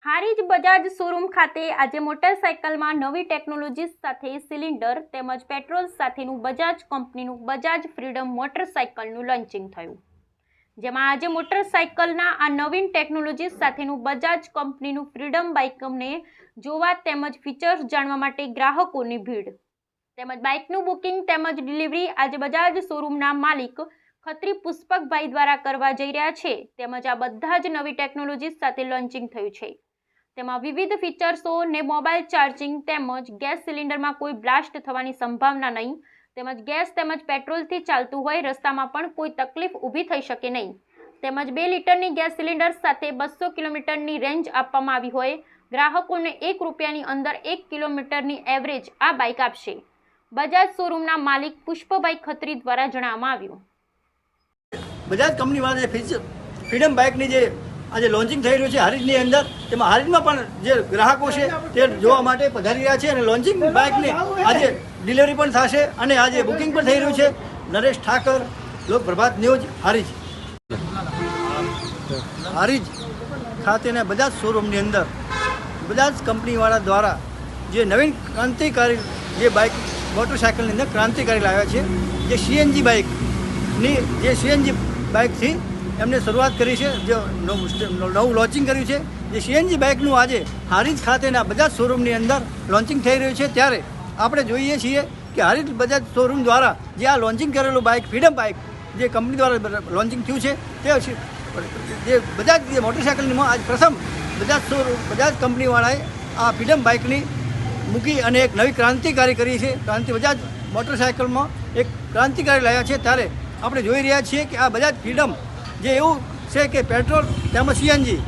Harij Bajaj showroom ખાતે આજે મોટરસાઇકલમાં નવી ટેકનોલોજી સાથે સિલિન્ડર તેમજ પેટ્રોલ સાથેનું બજાજ કંપનીનું બજાજ ફ્રીડમ મોટરસાઇકલનું લોન્ચિંગ થયું, જેમાં આજે મોટરસાઇકલના આ નવીન ટેકનોલોજી સાથેનું બજાજ કંપનીનું ફ્રીડમ બાઇકને જોવા તેમજ ફીચર્સ જાણવા માટે ગ્રાહકોની ભીડ તેમજ બાઇકનું બુકિંગ તેમજ ડિલિવરી આજે બજાજ શોરૂમના માલિક ખત્રી પુષ્પકભાઈ દ્વારા કરવા જઈ રહ્યા છે। તેમજ આ બધા જ નવી ટેકનોલોજી સાથે લોન્ચિંગ થયું છે। તેમાં વિવિધ ફીચર્સો ને મોબાઈલ ચાર્જિંગ તેમજ ગેસ સિલિન્ડરમાં કોઈ બ્લાસ્ટ થવાની સંભાવના નહીં તેમજ ગેસ તેમજ પેટ્રોલથી ચાલતું હોય રસ્તામાં પણ કોઈ તકલીફ ઊભી થઈ શકે નહીં તેમજ 2 લીટરની ગેસ સિલિન્ડર સાથે 200 કિલોમીટરની રેન્જ આપવામાં આવી હોય ગ્રાહકોને 1 રૂપિયાની અંદર 1 કિલોમીટરની એવરેજ આ બાઇક આપશે। બજાજ શોરૂમના માલિક પુષ્પભાઈ ખત્રી દ્વારા જણાવવામાં આવ્યું। બજાજ કંપની વાળા ફ્રીડમ બાઇકની જે આજે લોન્ચિંગ થઈ રહ્યું છે હારીજની અંદર, તેમાં હારીજમાં પણ જે ગ્રાહકો છે તે જોવા માટે પધારી રહ્યા છે અને લોન્ચિંગ બાઇકની આજે ડિલિવરી પણ થશે અને આજે બુકિંગ પણ થઈ રહ્યું છે। નરેશ ઠાકર, લોકપ્રભાત ન્યૂઝ, હારીજ। હારીજ ખાતેના બજાજ શોરૂમની અંદર બજાજ કંપનીવાળા દ્વારા જે નવીન ક્રાંતિકારી જે બાઇક મોટરસાઇકલની અંદર ક્રાંતિકારી લાવ્યા છે, જે સીએનજી બાઇકની જે સીએનજી બાઇકથી એમને શરૂઆત કરી છે, જે નવું લોન્ચિંગ કર્યું છે। જે સીએનજી બાઇકનું આજે હારીજ ખાતેના બજાજ શોરૂમની અંદર લોન્ચિંગ થઈ રહ્યું છે, ત્યારે આપણે જોઈએ છીએ કે હારીજ બજાજ શોરૂમ દ્વારા જે આ લોન્ચિંગ કરેલું બાઇક ફ્રીડમ બાઇક જે કંપની દ્વારા લોન્ચિંગ થયું છે તે જે બજાજ જે મોટરસાઇકલમાં આજ પ્રથમ બજાજ કંપનીવાળાએ આ ફ્રીડમ બાઇકની મૂકી અને એક નવી ક્રાંતિકારી કરી છે। બજાજ મોટરસાઇકલમાં એક ક્રાંતિકારી લાવ્યા છે, ત્યારે આપણે જોઈ રહ્યા છીએ કે આ બજાજ ફ્રીડમ જે એવું છે કે પેટ્રોલ તેમજ સીએનજી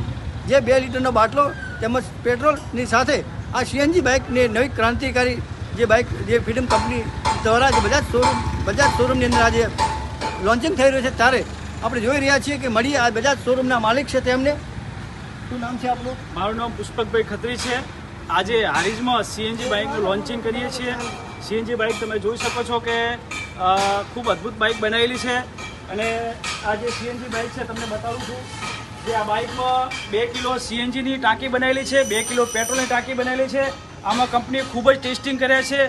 જે 2 લીટરનો બાટલો તેમજ પેટ્રોલની સાથે આ સીએનજી બાઇકની નવી ક્રાંતિકારી જે બાઇક જે ફ્રીડમ કંપની દ્વારા જે બજાજ શોરૂમની અંદર આજે લોન્ચિંગ થઈ રહ્યું છે, ત્યારે આપણે જોઈ રહ્યા છીએ કે મળીએ આ બજાજ શોરૂમના માલિક છે તેમને। શું નામ છે આપનું? મારું નામ પુષ્પકભાઈ ખત્રી છે। આજે હારીજમાં સીએનજી બાઇકનું લોન્ચિંગ કરીએ છીએ। સીએનજી બાઇક તમે જોઈ શકો છો કે ખૂબ અદ્ભુત બાઇક બનાવેલી છે અને આ જે સીએનજી બાઇક છે તમને બતાવું છું, જે આ બાઇકમાં 2 કિલો સીએનજીની ટાંકી બનાવેલી છે, 2 કિલો પેટ્રોલની ટાંકી બનાવેલી છે। આમાં કંપનીએ ખૂબ જ ટેસ્ટિંગ કર્યા છે।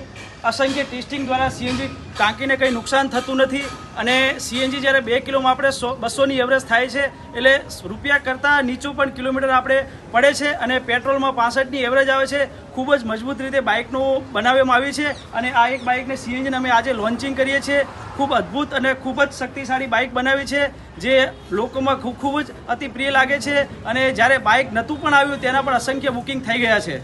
અસંખ્ય ટેસ્ટિંગ દ્વારા સીએનજી ટાંકીને કંઈ નુકસાન થતું નથી અને સીએનજી જ્યારે 2 કિલોમાં આપણે 200ની એવરેજ થાય છે એટલે રૂપિયા કરતાં નીચું પણ કિલોમીટર આપણે પડે છે અને પેટ્રોલમાં 65ની એવરેજ આવે છે। ખૂબ જ મજબૂત રીતે બાઇકનું બનાવવામાં આવી છે અને આ એક બાઇકને સીએનજીને અમે આજે લોન્ચિંગ કરીએ છીએ। ખૂબ અદ્ભુત અને ખૂબ જ શક્તિશાળી બાઇક બનાવી છે, જે લોકોમાં ખૂબ જ અતિ પ્રિય લાગે છે અને જ્યારે બાઇક નહોતું પણ આવ્યું તેના પણ અસંખ્ય બુકિંગ થઈ ગયા છે।